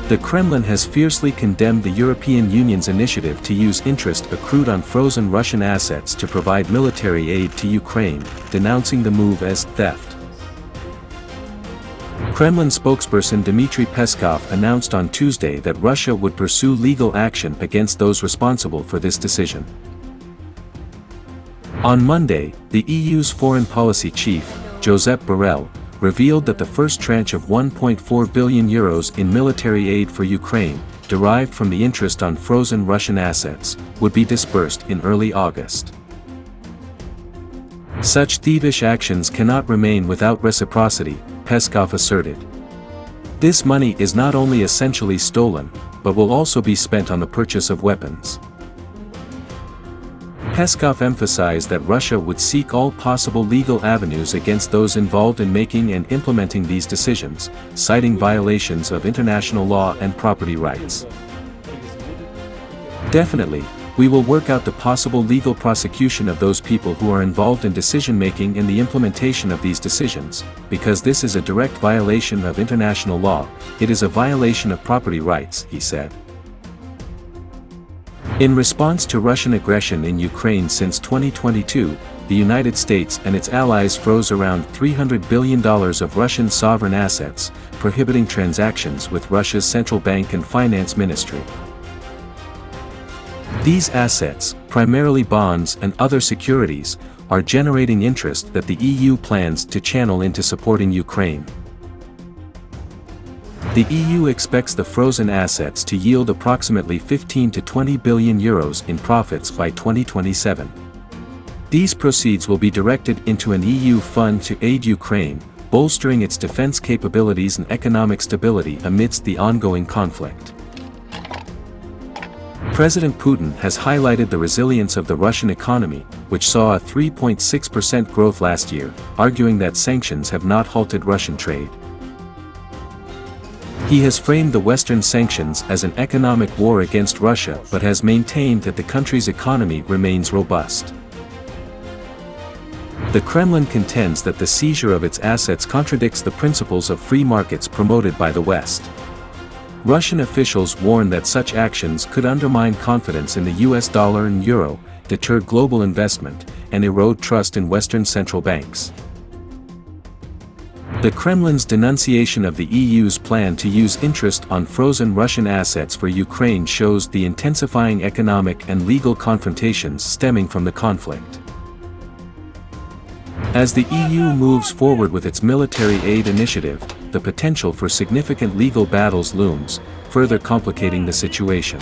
The Kremlin has fiercely condemned the European Union's initiative to use interest accrued on frozen Russian assets to provide military aid to Ukraine, denouncing the move as theft. Kremlin spokesperson Dmitry Peskov announced on Tuesday that Russia would pursue legal action against those responsible for this decision. On Monday, the EU's foreign policy chief, Josep Borrell, revealed that the first tranche of €1.4 billion in military aid for Ukraine, derived from the interest on frozen Russian assets, would be disbursed in early August. Such thievish actions cannot remain without reciprocity, Peskov asserted. This money is not only essentially stolen, but will also be spent on the purchase of weapons. Peskov emphasized that Russia would seek all possible legal avenues against those involved in making and implementing these decisions, citing violations of international law and property rights. Definitely, we will work out the possible legal prosecution of those people who are involved in decision-making and the implementation of these decisions, because this is a direct violation of international law, it is a violation of property rights, he said. In response to Russian aggression in Ukraine since 2022, the United States and its allies froze around $300 billion of Russian sovereign assets, prohibiting transactions with Russia's central bank and finance ministry. These assets, primarily bonds and other securities, are generating interest that the EU plans to channel into supporting Ukraine. The EU expects the frozen assets to yield approximately €15 to €20 billion in profits by 2027. These proceeds will be directed into an EU fund to aid Ukraine, bolstering its defense capabilities and economic stability amidst the ongoing conflict. President Putin has highlighted the resilience of the Russian economy, which saw a 3.6% growth last year, arguing that sanctions have not halted Russian trade. He has framed the Western sanctions as an economic war against Russia but has maintained that the country's economy remains robust. The Kremlin contends that the seizure of its assets contradicts the principles of free markets promoted by the West. Russian officials warn that such actions could undermine confidence in the US dollar and euro, deter global investment, and erode trust in Western central banks. The Kremlin's denunciation of the EU's plan to use interest on frozen Russian assets for Ukraine shows the intensifying economic and legal confrontations stemming from the conflict. As the EU moves forward with its military aid initiative, the potential for significant legal battles looms, further complicating the situation.